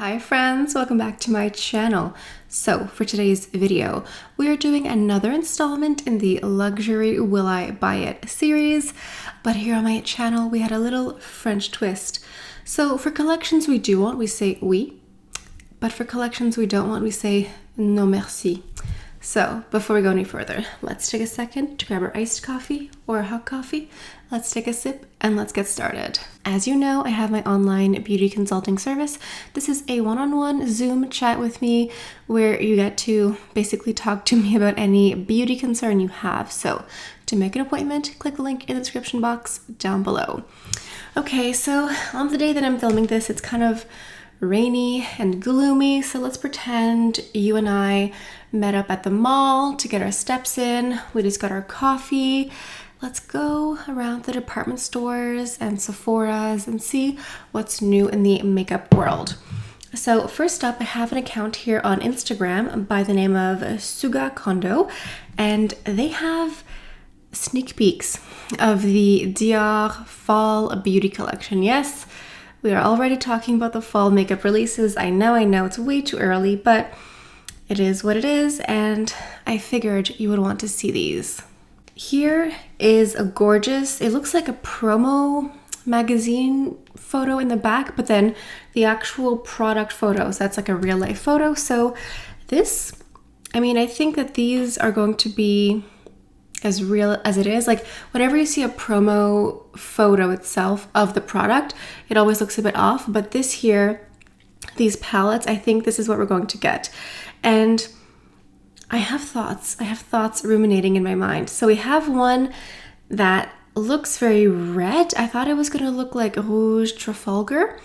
Hi friends, welcome back to my channel. So for today's video, we are doing another installment in the Luxury Will I Buy It series, but here on my channel we had a little French twist. So for collections we do want, we say oui, but for collections we don't want, we say non merci. So before we go any further, let's take a second to grab our iced coffee or a hot coffee. Let's take a sip and let's get started. As you know, I have my online beauty consulting service. This is a one-on-one Zoom chat with me where you get to basically talk to me about any beauty concern you have. So to make an appointment, click the link in the description box down below. Okay, so on the day that I'm filming this, it's kind of rainy and gloomy, so let's pretend you and I met up at the mall to get our steps in. We just got our coffee. Let's go around the department stores and Sephora's and see what's new in the makeup world. So first up, I have an account here on Instagram by the name of Suga Kondo, and they have sneak peeks of the Diar Fall Beauty Collection. Yes, we are already talking about the fall makeup releases. I know it's way too early, but it is what it is, and I figured you would want to see these. Here is a gorgeous, it looks like a promo magazine photo in the back, but then the actual product photos, that's like a real life photo. So this, I think that these are going to be as real as it is. Like whenever you see a promo photo itself of the product, it always looks a bit off, but this here, these palettes, I think this is what we're going to get. And I have thoughts ruminating in my mind. So we have one that looks very red. I thought it was going to look like Rouge Trafalgar,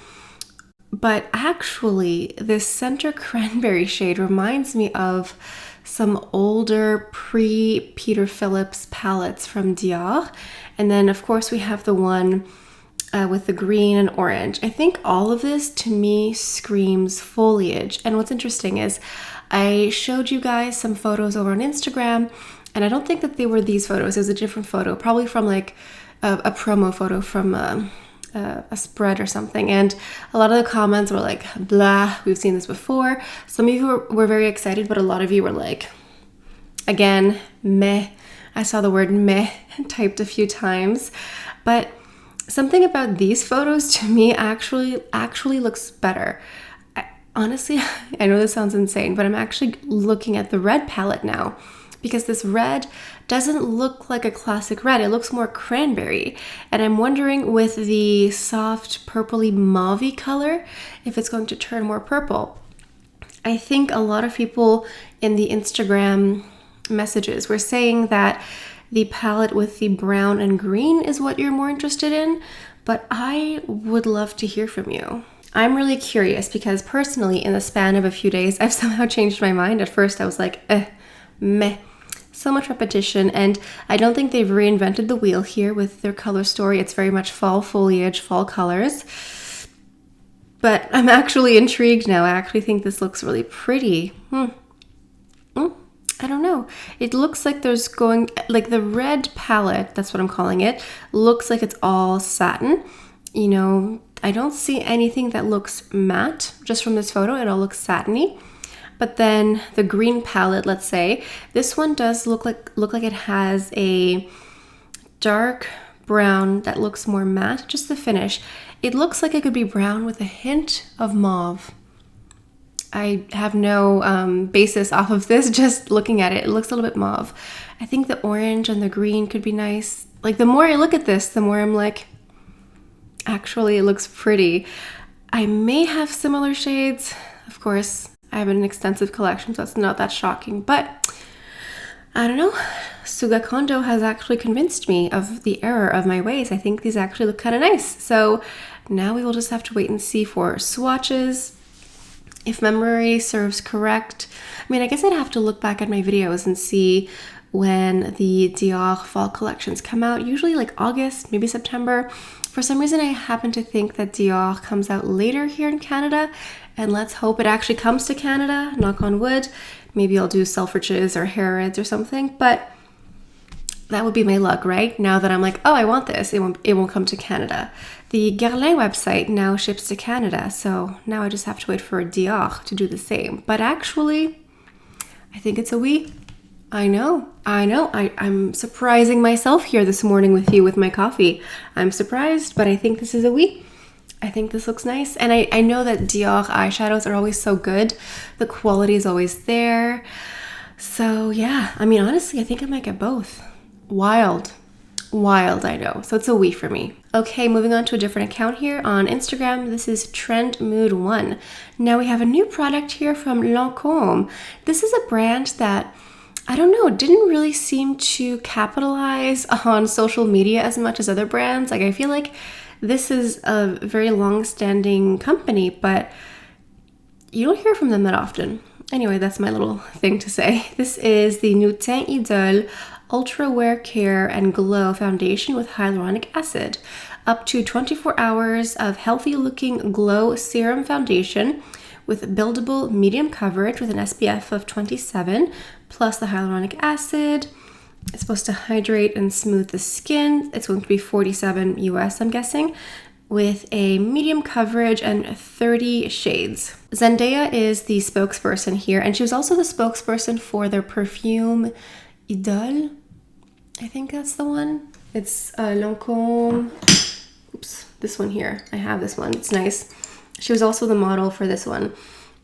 but actually this center cranberry shade reminds me of some older pre-Peter Phillips palettes from Diar. And then of course we have the one with the green and orange. I think all of this to me screams foliage. And what's interesting is I showed you guys some photos over on Instagram, and I don't think that they were these photos. It was a different photo, probably from like a promo photo from a spread or something. And a lot of the comments were like, blah, we've seen this before. Some of you were very excited, but a lot of you were like, again, meh. I saw the word meh typed a few times, but something about these photos to me actually looks better. Honestly, I know this sounds insane, but I'm actually looking at the red palette now because this red doesn't look like a classic red. It looks more cranberry. And I'm wondering with the soft purpley mauve-y color, if it's going to turn more purple. I think a lot of people in the Instagram messages were saying that the palette with the brown and green is what you're more interested in, but I would love to hear from you. I'm really curious because personally in the span of a few days, I've somehow changed my mind. At first I was like, meh, so much repetition, and I don't think they've reinvented the wheel here with their color story. It's very much fall foliage, fall colors, but I'm actually intrigued now. I actually think this looks really pretty. I don't know. It looks like there's going, like the red palette, that's what I'm calling it, looks like it's all satin. You know, I don't see anything that looks matte just from this photo. It all looks satiny. But then the green palette, let's say, this one does look like it has a dark brown that looks more matte, just the finish. It looks like it could be brown with a hint of mauve. I have no basis off of this, just looking at it. It looks a little bit mauve. I think the orange and the green could be nice. Like the more I look at this, the more I'm like, actually it looks pretty. I may have similar shades. Of course, I have an extensive collection, so it's not that shocking, but I don't know. Suga Kondo has actually convinced me of the error of my ways. I think these actually look kind of nice. So now we will just have to wait and see for swatches. If memory serves correct, I guess I'd have to look back at my videos and see when the Dior fall collections come out, usually like August, maybe September. For some reason, I happen to think that Dior comes out later here in Canada, and let's hope it actually comes to Canada, knock on wood. Maybe I'll do Selfridges or Harrods or something, but that would be my luck, right? Now that I'm like, oh, I want this, it won't come to Canada. The Glam website now ships to Canada, so now I just have to wait for Diar to do the same. But actually, I think it's a oui. I know. I'm surprising myself here this morning with you with my coffee. I'm surprised, but I think this is a oui. I think this looks nice. And I know that Dior eyeshadows are always so good. The quality is always there. So yeah, I mean, honestly, I think I might get both. Wild, I know. So it's a oui for me. Okay, moving on to a different account here on Instagram. This is Trend Mood 1. Now we have a new product here from Lancome. This is a brand that, I don't know, didn't really seem to capitalize on social media as much as other brands. Like, I feel like this is a very long-standing company, but you don't hear from them that often. Anyway, that's my little thing to say. This is the Newten Idole Ultra Wear Care and Glow Foundation with hyaluronic acid. Up to 24 hours of healthy-looking glow serum foundation with buildable medium coverage with an SPF of 27, plus the hyaluronic acid. It's supposed to hydrate and smooth the skin. It's going to be $47 US, I'm guessing, with a medium coverage and 30 shades. Zendaya is the spokesperson here, and she was also the spokesperson for their perfume Idole. I think that's the one. It's Lancome. Oops, this one here. I have this one. It's nice. She was also the model for this one.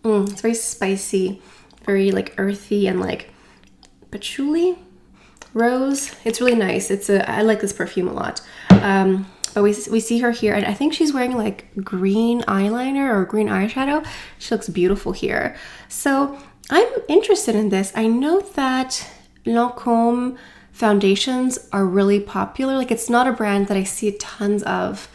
It's very spicy, very like earthy and like patchouli. Rose. It's really nice. I like this perfume a lot. But we see her here, and I think she's wearing like green eyeliner or green eyeshadow. She looks beautiful here. So I'm interested in this. I know that Lancome foundations are really popular. Like, it's not a brand that I see tons of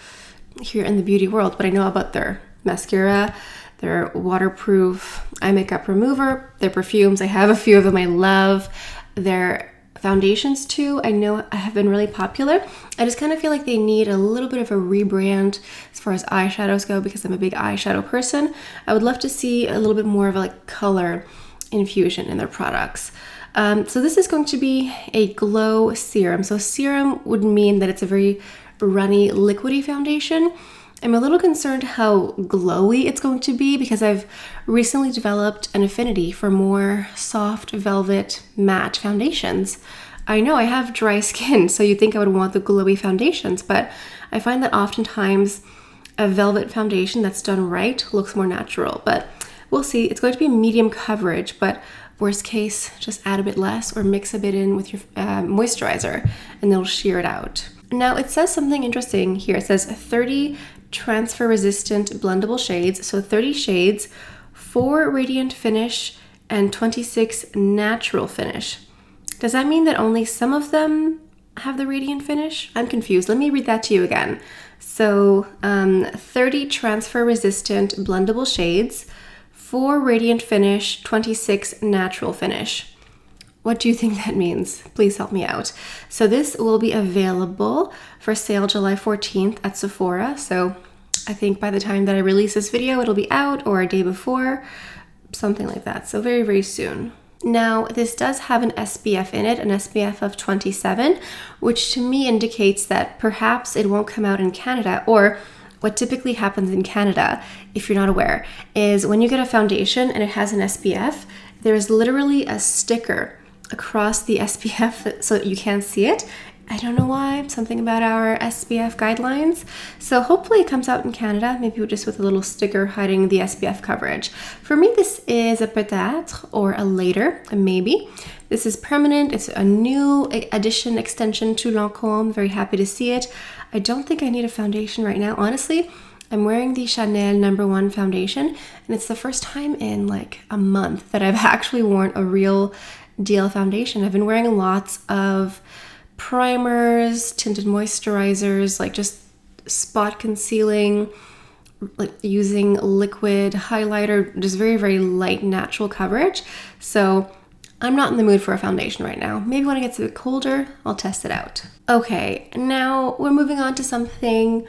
here in the beauty world, but I know about their mascara, their waterproof eye makeup remover, their perfumes. I have a few of them I love. Their foundations too, I know have been really popular. I just kind of feel like they need a little bit of a rebrand as far as eyeshadows go, because I'm a big eyeshadow person. I would love to see a little bit more of a like color infusion in their products. So this is going to be a glow serum. So serum would mean that it's a very runny, liquidy foundation. I'm a little concerned how glowy it's going to be, because I've recently developed an affinity for more soft velvet matte foundations. I know I have dry skin, so you'd think I would want the glowy foundations, but I find that oftentimes a velvet foundation that's done right looks more natural. But we'll see. It's going to be a medium coverage, but worst case, just add a bit less or mix a bit in with your moisturizer and it'll sheer it out. Now it says something interesting here. It says 30 transfer resistant blendable shades. So 30 shades, 4 radiant finish and 26 natural finish. Does that mean that only some of them have the radiant finish? I'm confused. Let me read that to you again. So 30 transfer resistant blendable shades, 4 radiant finish, 26 natural finish. What do you think that means? Please help me out. So this will be available for sale July 14th at Sephora. So I think by the time that I release this video, it'll be out, or a day before, something like that. So very, very soon. Now, this does have an SPF in it, an SPF of 27, which to me indicates that perhaps it won't come out in Canada, or what typically happens in Canada, if you're not aware, is when you get a foundation and it has an SPF, there is literally a sticker across the SPF so that you can't see it. I don't know why, something about our SPF guidelines. So hopefully it comes out in Canada, maybe just with a little sticker hiding the SPF coverage. For me, this is a peut-être or a later, a maybe. This is permanent. It's a new addition, extension to Lancome. Very happy to see it. I don't think I need a foundation right now. Honestly, I'm wearing the Chanel No. 1 foundation, and it's the first time in like a month that I've actually worn a real deal foundation. I've been wearing lots of primers, tinted moisturizers, like just spot concealing, like using liquid highlighter, just very, very light natural coverage. So I'm not in the mood for a foundation right now. Maybe when it gets a bit colder, I'll test it out. Okay, now we're moving on to something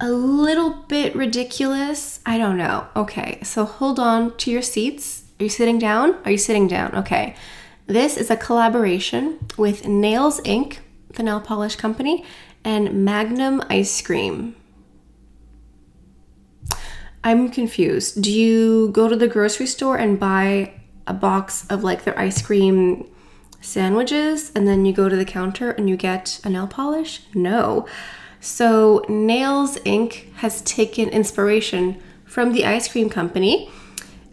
a little bit ridiculous. I don't know. Okay, so hold on to your seats. Are you sitting down? Are you sitting down? Okay. This is a collaboration with Nails Inc., the nail polish company, and Magnum Ice Cream. I'm confused. Do you go to the grocery store and buy a box of like their ice cream sandwiches and then you go to the counter and you get a nail polish? No. So Nails Inc. has taken inspiration from the ice cream company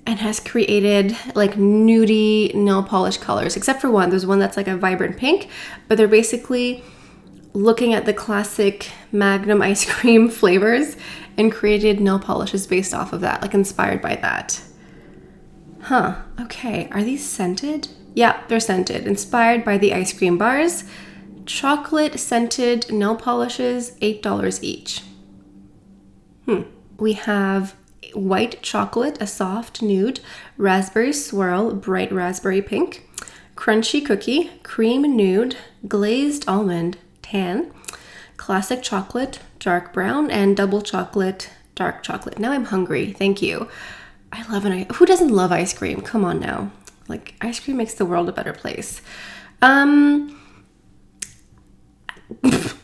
and has created like nudie nail polish colors, except for one. There's one that's like a vibrant pink, but they're basically looking at the classic Magnum ice cream flavors and created nail polishes based off of that, like inspired by that. Huh, okay, are these scented? Yeah, they're scented, inspired by the ice cream bars. Chocolate scented nail polishes, $8 each. We have white chocolate, a soft nude, raspberry swirl, bright raspberry pink, crunchy cookie, cream nude, glazed almond, tan, classic chocolate, dark brown, and double chocolate, dark chocolate. Now I'm hungry, thank you. I love who doesn't love ice cream? Come on now. Like, ice cream makes the world a better place. I'm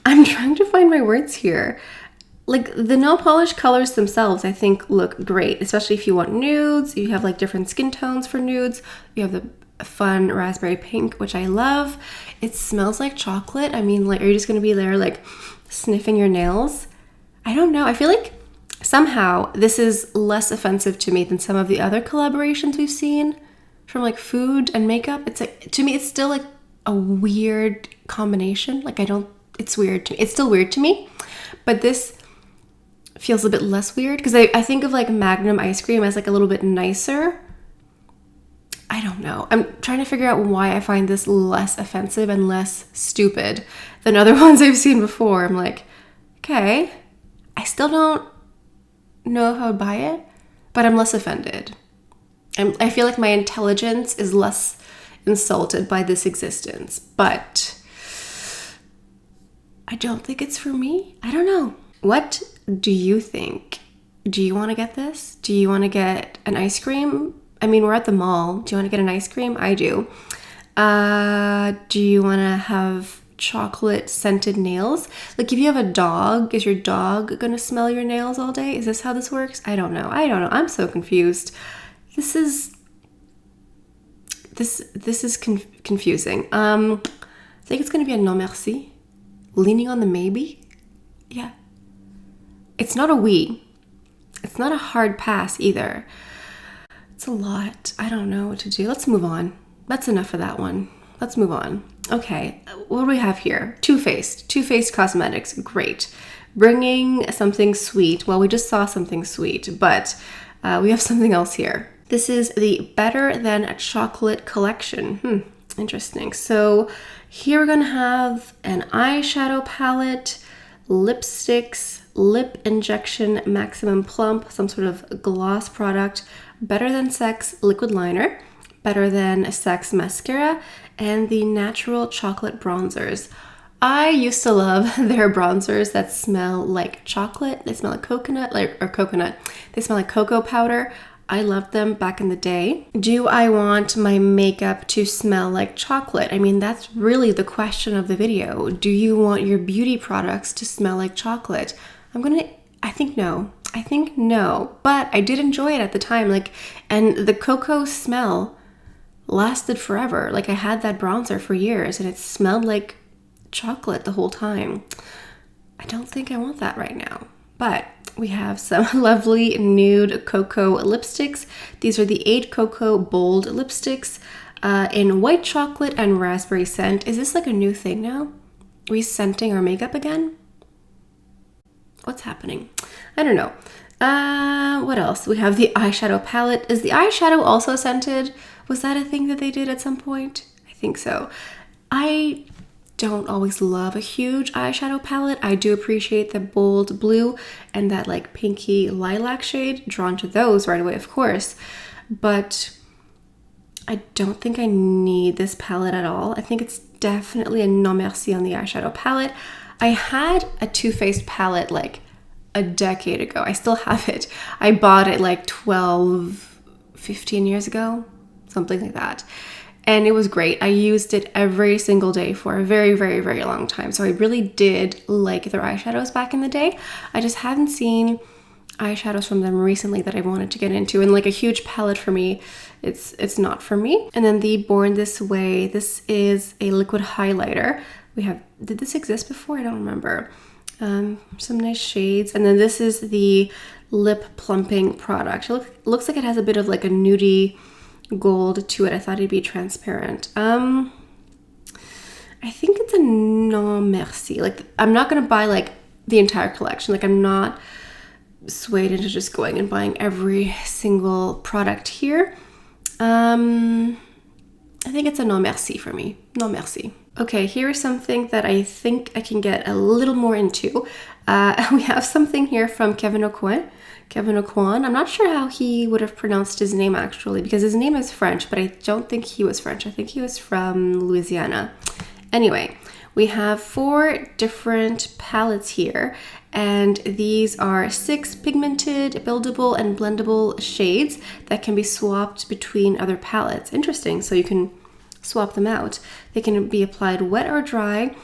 trying to find my words here. Like, the nail polish colors themselves, I think, look great, especially if you want nudes. You have like different skin tones for nudes. You have the fun raspberry pink, which I love. It smells like chocolate. I mean, like, are you just gonna be there like sniffing your nails? I don't know. I feel like somehow this is less offensive to me than some of the other collaborations we've seen from like food and makeup. It's like, to me, it's still like a weird combination. Like, it's weird to me. It's still weird to me, but this feels a bit less weird because I think of like Magnum ice cream as like a little bit nicer. I don't know. I'm trying to figure out why I find this less offensive and less stupid than other ones I've seen before. I'm like, okay, I still don't know if I would buy it, but I'm less offended. I feel like my intelligence is less insulted by this existence, but I don't think it's for me. I don't know. What do you think? Do you want to get this? Do you want to get an ice cream? I mean, we're at the mall. Do you want to get an ice cream? I do. Do you want to have chocolate scented nails? Like, if you have a dog, is your dog going to smell your nails all day? Is this how this works? I don't know. I'm so confused. This is confusing. I think it's going to be a non merci. Leaning on the maybe. Yeah. It's not a oui. It's not a hard pass either. It's a lot. I don't know what to do. Let's move on. That's enough of that one. Let's move on. Okay, what do we have here? Too Faced Cosmetics. Great. Bringing something sweet. Well, we just saw something sweet, but we have something else here. This is the Better Than Chocolate collection. Interesting. So here we're going to have an eyeshadow palette, lipsticks, lip injection maximum plump, some sort of gloss product, Better Than Sex liquid liner, Better Than Sex mascara, and the natural chocolate bronzers. I used to love their bronzers that smell like chocolate. They smell like coconut. They smell like cocoa powder. I loved them back in the day. Do I want my makeup to smell like chocolate? I mean, that's really the question of the video. Do you want your beauty products to smell like chocolate? I think no, but I did enjoy it at the time. Like, and the cocoa smell lasted forever. Like, I had that bronzer for years and it smelled like chocolate the whole time. I don't think I want that right now, but we have some lovely nude cocoa lipsticks. These are the 8 Cocoa Bold lipsticks in white chocolate and raspberry scent. Is this like a new thing now? Are we scenting our makeup again? What's happening? I don't know. What else? We have the eyeshadow palette. Is the eyeshadow also scented? Was that a thing that they did at some point? I think so. I don't always love a huge eyeshadow palette. I do appreciate the bold blue and that like pinky lilac shade. Drawn to those right away, of course. But I don't think I need this palette at all. I think it's definitely a non merci on the eyeshadow palette. I had a Too Faced palette like a decade ago. I still have it. I bought it like 12, 15 years ago, something like that. and it was great. I used it every single day for a very, very, very long time. So I really did like their eyeshadows back in the day. I just haven't seen eyeshadows from them recently that I wanted to get into, and like a huge palette for me, it's not for me. And then the Born This Way, this is a liquid highlighter. We have, did this exist before? I don't remember. Some nice shades. And then this is the lip plumping product. It looks like it has a bit of like a nudie gold to it. I thought it'd be transparent. I think it's a Non Merci. Like, I'm not gonna buy like the entire collection. Like, I'm not swayed into just going and buying every single product here. I think it's a Non Merci for me. Non Merci. Okay, here is something that I think I can get a little more into. We have something here from Kevin Aucoin. Kevin Aucoin. I'm not sure how he would have pronounced his name actually, because his name is French, but I don't think he was French. I think he was from Louisiana. Anyway, we have 4 different palettes here, and these are 6 pigmented, buildable, and blendable shades that can be swapped between other palettes. Interesting, so you can swap them out. They can be applied wet or dry,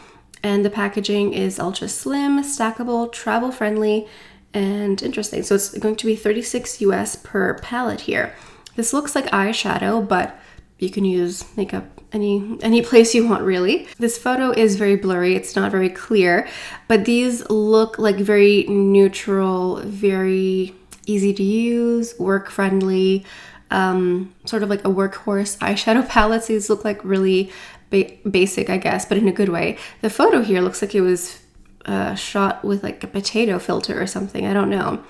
and the packaging is ultra slim, stackable, travel friendly, and interesting. So it's going to be $36 US per palette here. This looks like eyeshadow, but you can use makeup any place you want, really. This photo is very blurry, it's not very clear, but these look like very neutral, very easy to use, work friendly, sort of like a workhorse eyeshadow palettes. These look like really basic, I guess, but in a good way. The photo here looks like it was shot with like a potato filter or something, I don't know.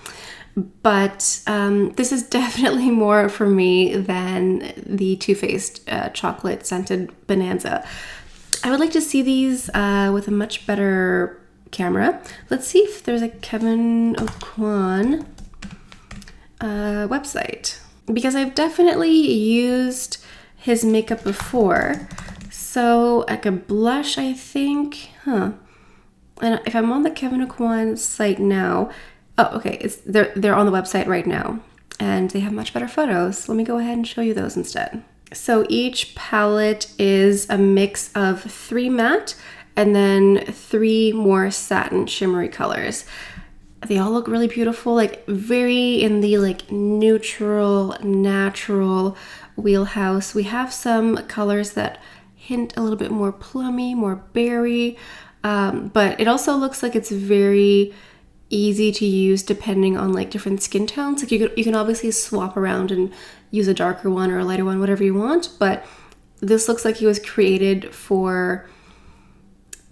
But this is definitely more for me than the Too Faced chocolate scented Bonanza. I would like to see these with a much better camera. Let's see if there's a Kevin Aucoin website, because I've definitely used his makeup before. So like a blush, I think, And if I'm on the Kevin Aucoin site now, oh, okay, they're on the website right now, and they have much better photos. Let me go ahead and show you those instead. So each palette is a mix of 3 matte and then 3 more satin shimmery colors. They all look really beautiful, like very in the like neutral, natural wheelhouse. We have some colors that hint a little bit more plummy, more berry, but it also looks like it's very easy to use depending on like different skin tones. Like you can obviously swap around and use a darker one or a lighter one, whatever you want, but this looks like it was created for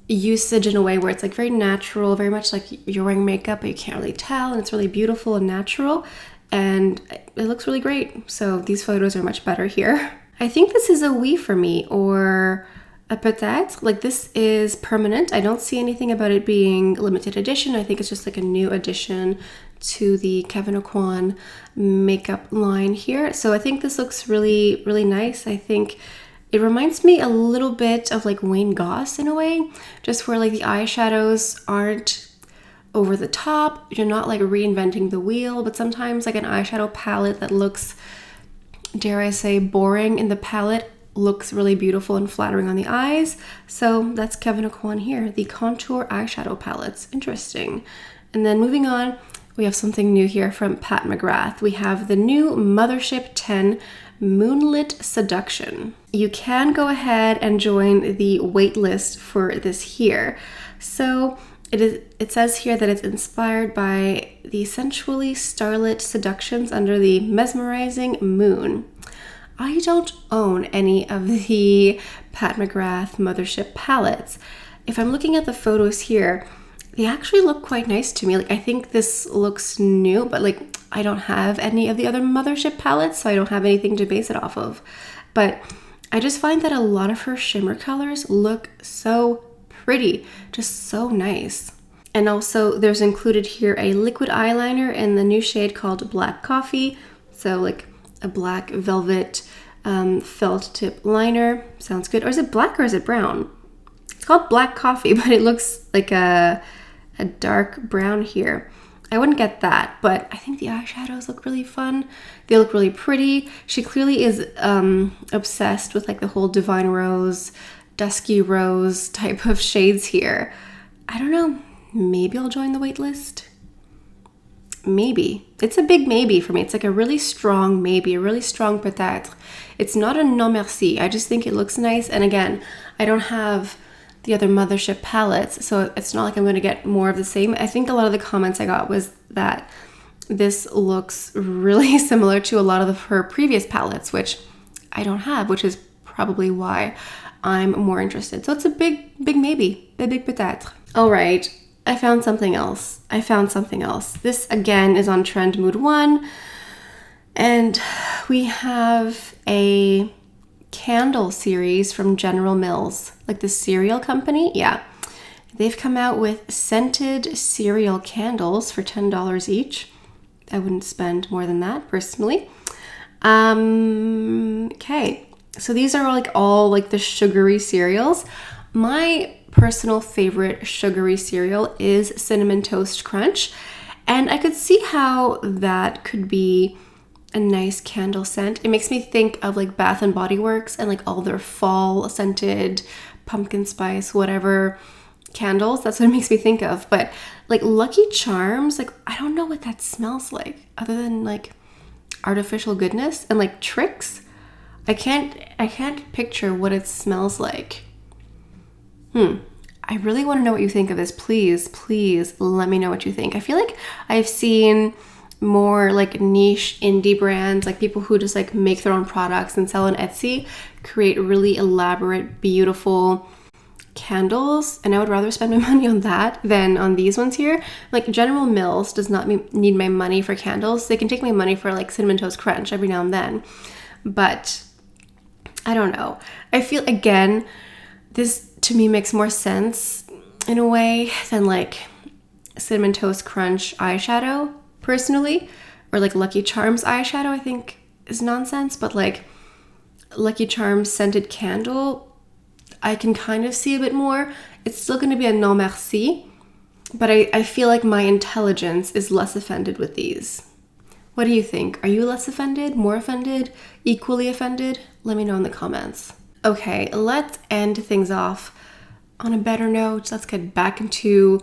usage in a way where it's like very natural, very much like you're wearing makeup but you can't really tell, and it's really beautiful and natural, and it looks really great. So these photos are much better here. I think this is a oui for me, or a peut-être. Like, this is permanent. I don't see anything about it being limited edition. I think it's just like a new addition to the Kevin Aucoin makeup line here. So I think this looks really, really nice. I think it reminds me a little bit of like Wayne Goss in a way, just where like the eyeshadows aren't over the top. You're not like reinventing the wheel, but sometimes like an eyeshadow palette that looks, dare I say, boring in the palette looks really beautiful and flattering on the eyes. So that's Kevin Aucoin here, the contour eyeshadow palettes. Interesting. And then moving on, we have something new here from Pat McGrath. We have the new Mothership 10 Moonlit Seduction. You can go ahead and join the wait list for this here. So it says here that it's inspired by the sensually starlit seductions under the mesmerizing moon. I don't own any of the Pat McGrath Mothership palettes. If I'm looking at the photos here, they actually look quite nice to me. Like, I think this looks new, but like I don't have any of the other Mothership palettes, so I don't have anything to base it off of. But I just find that a lot of her shimmer colors look so pretty, just so nice. And also there's included here a liquid eyeliner in the new shade called Black Coffee. So like a black velvet felt tip liner. Sounds good. Or is it black or is it brown? It's called Black Coffee, but it looks like a dark brown here. I wouldn't get that, but I think the eyeshadows look really fun. They look really pretty. She clearly is obsessed with like the whole Divine Rose, Dusky Rose type of shades here. I don't know. Maybe I'll join the wait list. Maybe. It's a big maybe for me. It's like a really strong maybe, a really strong peut-être. It's not a non merci. I just think it looks nice. And again, I don't have the other Mothership palettes, so it's not like I'm going to get more of the same. I think a lot of the comments I got was that this looks really similar to a lot of her previous palettes, which I don't have, which is probably why I'm more interested. So it's a big maybe, a big peut-être. All right, I found something else. This again is on Trend Mood 1, and we have a candle series from General Mills, like the cereal company. Yeah, they've come out with scented cereal candles for $10 each. I wouldn't spend more than that personally. Okay, so these are all like the sugary cereals. My personal favorite sugary cereal is Cinnamon Toast Crunch, and I could see how that could be a nice candle scent. It makes me think of like Bath and Body Works and like all their fall scented pumpkin spice whatever candles. That's what it makes me think of. But like Lucky Charms, like I don't know what that smells like other than like artificial goodness. And like Tricks, I can't picture what it smells like. I really want to know what you think of this. Please let me know what you think. I feel like I've seen more like niche indie brands, like people who just like make their own products and sell on Etsy, create really elaborate, beautiful candles, and I would rather spend my money on that than on these ones here. Like General Mills does not need my money for candles. They can take my money for like Cinnamon Toast Crunch every now and then, but I don't know. I feel again, this to me makes more sense in a way than like Cinnamon Toast Crunch eyeshadow personally, or like Lucky Charms eyeshadow I think is nonsense, but like Lucky Charms scented candle I can kind of see a bit more. It's still going to be a non merci, but I feel like my intelligence is less offended with these. What do you think? Are you less offended, more offended, equally offended? Let me know in the comments. Okay, let's end things off on a better note. Let's get back into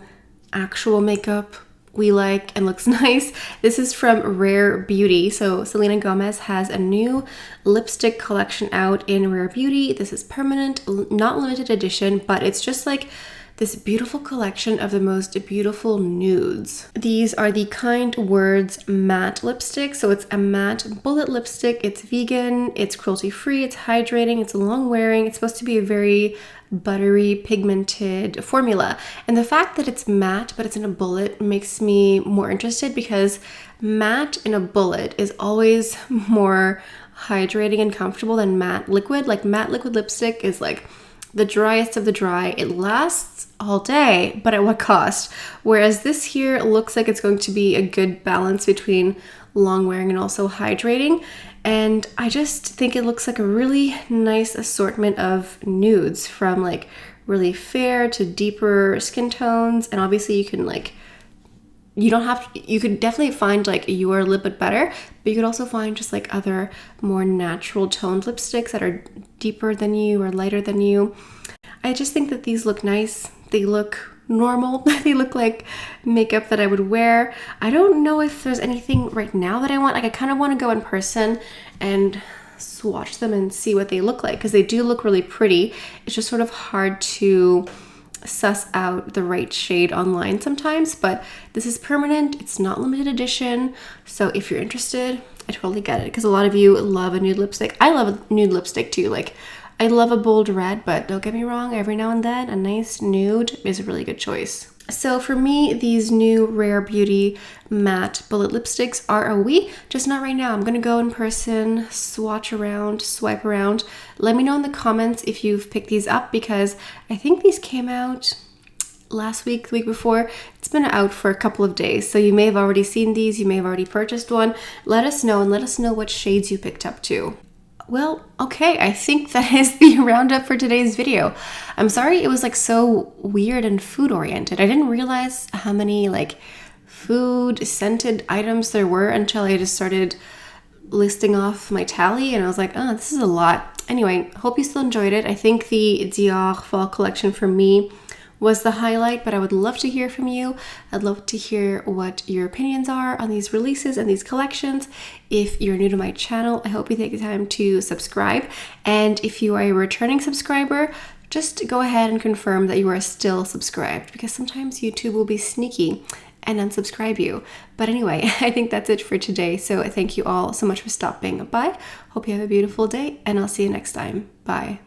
actual makeup we like and looks nice. This is from Rare Beauty. So Selena Gomez has a new lipstick collection out in Rare Beauty. This is permanent, not limited edition, but it's just like this beautiful collection of the most beautiful nudes. These are the Kind Words matte lipstick. So it's a matte bullet lipstick. It's vegan, it's cruelty-free, it's hydrating, it's long wearing. It's supposed to be a very buttery pigmented formula, and the fact that it's matte but it's in a bullet makes me more interested, because matte in a bullet is always more hydrating and comfortable than matte liquid. Like matte liquid lipstick is like the driest of the dry. It lasts all day, but at what cost? Whereas this here looks like it's going to be a good balance between long wearing and also hydrating. And I just think it looks like a really nice assortment of nudes, from like really fair to deeper skin tones. And obviously you can like, you could definitely find like your lip but better, but you could also find just like other more natural toned lipsticks that are deeper than you or lighter than you. I just think that these look nice. They look normal. They look like makeup that I would wear. I don't know if there's anything right now that I want. Like I kind of want to go in person and swatch them and see what they look like, because they do look really pretty. It's just sort of hard to suss out the right shade online sometimes, but this is permanent. It's not limited edition. So if you're interested, I totally get it, because a lot of you love a nude lipstick. I love a nude lipstick too. Like I love a bold red, but don't get me wrong, every now and then a nice nude is a really good choice. So for me, these new Rare Beauty matte bullet lipsticks are a oui, just not right now. I'm gonna go in person, swatch around, swipe around. Let me know in the comments if you've picked these up, because I think these came out last week, the week before. It's been out for a couple of days, so you may have already seen these, you may have already purchased one. Let us know, and let us know what shades you picked up too. Well, okay, I think that is the roundup for today's video. I'm sorry it was like so weird and food oriented. I didn't realize how many like food, scented items there were until I just started listing off my tally, and I was like, oh, this is a lot. Anyway, hope you still enjoyed it. I think the Diar fall collection for me was the highlight, but I would love to hear from you. I'd love to hear what your opinions are on these releases and these collections. If you're new to my channel, I hope you take the time to subscribe. And if you are a returning subscriber, just go ahead and confirm that you are still subscribed, because sometimes YouTube will be sneaky and unsubscribe you. But anyway, I think that's it for today. So thank you all so much for stopping by. Hope you have a beautiful day, and I'll see you next time. Bye.